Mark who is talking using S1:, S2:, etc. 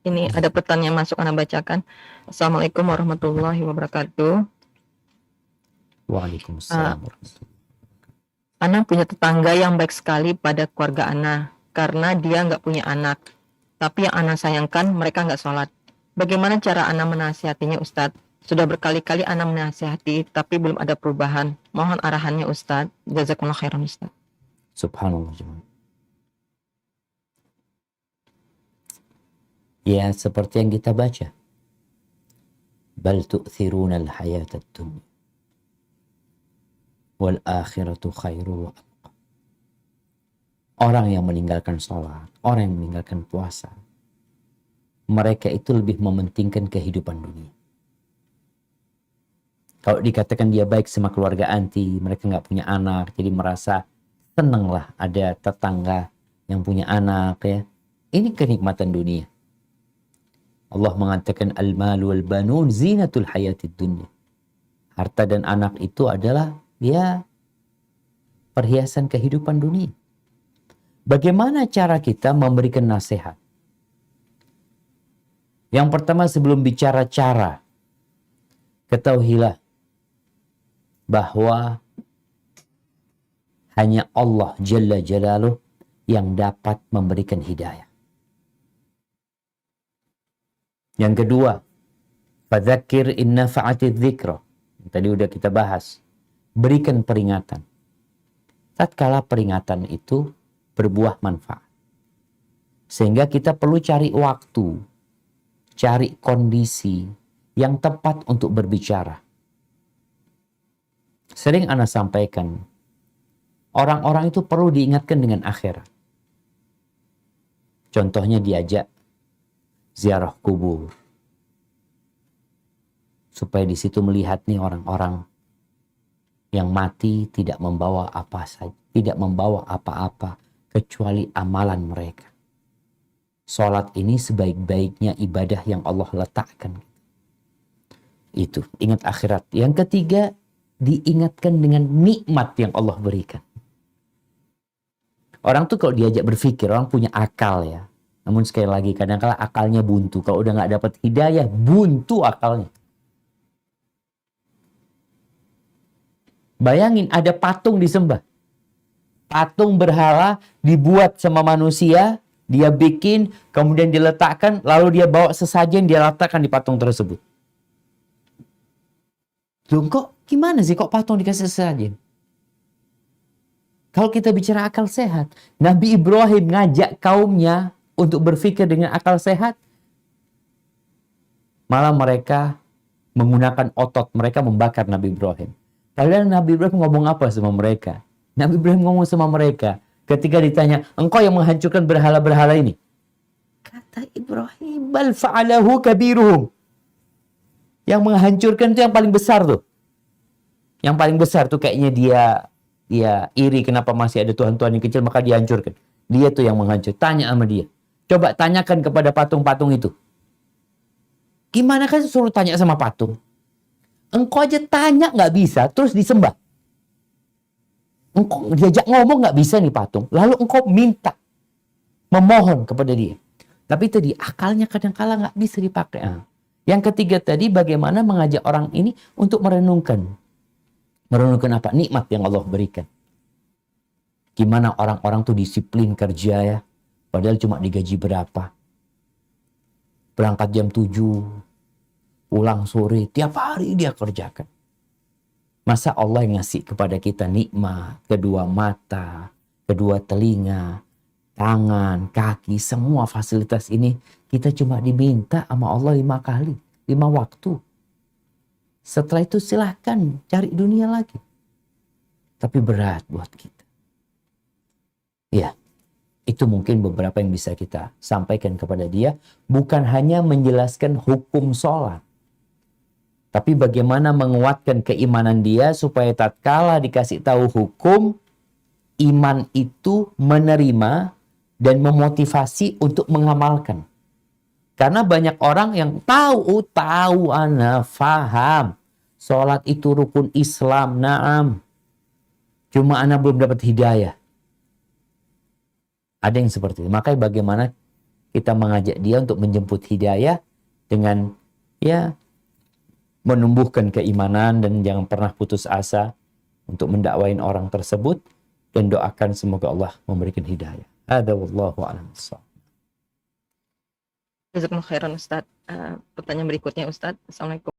S1: Ini ada pertanyaan masuk, Ana bacakan. Assalamualaikum warahmatullahi wabarakatuh.
S2: Waalaikumsalam warahmatullahi.
S1: Ana punya tetangga yang baik sekali pada keluarga Ana karena dia nggak punya anak. Tapi yang Ana sayangkan mereka nggak sholat. Bagaimana cara Ana menasihatinya, Ustadz? Sudah berkali-kali Ana menasihati, tapi belum ada perubahan. Mohon arahannya, Ustadz. Jazakumullah khairan, Ustadz.
S2: Subhanallah jemaah. Ya seperti yang kita baca. Bal tu'thiruna al-hayata ad-dunya wal akhiratu khairu wa abqa. Orang yang meninggalkan sholat, orang yang meninggalkan puasa, mereka itu lebih mementingkan kehidupan dunia. Kalau dikatakan dia baik sama keluarga anti, mereka nggak punya anak, jadi merasa senang lah ada tetangga yang punya anak ya. Ini kenikmatan dunia. Allah mengatakan al-malu wal banun zinatul hayatid dunya. Harta dan anak itu adalah ya perhiasan kehidupan dunia. Bagaimana cara kita memberikan nasihat? Yang pertama sebelum bicara cara, ketahuilah bahwa hanya Allah Jalla Jalaluh yang dapat memberikan hidayah. Yang kedua, fadzakir in nafa'atidz dzikra. Tadi udah kita bahas. Berikan peringatan. Tatkala peringatan itu berbuah manfaat. Sehingga kita perlu cari waktu, cari kondisi yang tepat untuk berbicara. Sering Ana sampaikan, orang-orang itu perlu diingatkan dengan akhirat. Contohnya diajak ziarah kubur. Supaya di situ melihat nih orang-orang yang mati tidak membawa apa saja, tidak membawa apa-apa kecuali amalan mereka. Salat ini sebaik-baiknya ibadah yang Allah letakkan. Itu, ingat akhirat. Yang ketiga, diingatkan dengan nikmat yang Allah berikan. Orang tuh kalau diajak berpikir, orang punya akal ya. Namun sekali lagi, kadang-kala akalnya buntu. Kalau udah nggak dapat hidayah, buntu akalnya. Bayangin ada patung disembah. Patung berhala dibuat sama manusia, dia bikin, kemudian diletakkan, lalu dia bawa sesajen, dia letakkan di patung tersebut. Loh kok gimana sih kok patung dikasih sesajen? Kalau kita bicara akal sehat, Nabi Ibrahim ngajak kaumnya untuk berpikir dengan akal sehat. Malah mereka menggunakan otot, mereka membakar Nabi Ibrahim. Padahal Nabi Ibrahim ngomong apa sama mereka? Nabi Ibrahim ngomong sama mereka ketika ditanya, engkau yang menghancurkan berhala-berhala ini? Kata Ibrahim, bal fa'alahu kabiruhum. Yang menghancurkan itu yang paling besar tuh. Yang paling besar tuh kayaknya dia iri kenapa masih ada Tuhan-Tuhan yang kecil, maka dihancurkan. Dia tuh yang menghancur. Tanya sama dia. Coba tanyakan kepada patung-patung itu. Gimana kan suruh tanya sama patung? Engkau aja tanya nggak bisa, terus disembah. Engkau diajak ngomong nggak bisa nih patung. Lalu engkau minta, memohon kepada dia. Tapi tadi akalnya kadang-kala nggak bisa dipakai. Yang ketiga tadi bagaimana mengajak orang ini untuk merenungkan. Merenungkan apa? Nikmat yang Allah berikan. Gimana orang-orang tuh disiplin kerja ya. Padahal cuma digaji berapa. Berangkat jam 7. Pulang sore, tiap hari dia kerjakan. Masa Allah yang ngasih kepada kita nikmat, kedua mata, kedua telinga, tangan, kaki, semua fasilitas ini kita cuma diminta sama Allah 5 kali, 5 waktu. Setelah itu silahkan cari dunia lagi. Tapi berat buat kita. Ya, itu mungkin beberapa yang bisa kita sampaikan kepada dia. Bukan hanya menjelaskan hukum sholat. Tapi bagaimana menguatkan keimanan dia supaya tatkala dikasih tahu hukum, iman itu menerima dan memotivasi untuk mengamalkan. Karena banyak orang yang tahu ana faham. Sholat itu rukun Islam, na'am. Cuma ana belum dapat hidayah. Ada yang seperti itu. Makanya bagaimana kita mengajak dia untuk menjemput hidayah dengan ya menumbuhkan keimanan dan jangan pernah putus asa untuk mendakwain orang tersebut dan doakan semoga Allah memberikan hidayah. Hadza wallahu a'lam bissawab.
S1: Jazakumullah khairan Ustadz. Pertanyaan berikutnya Ustadz. Assalamualaikum.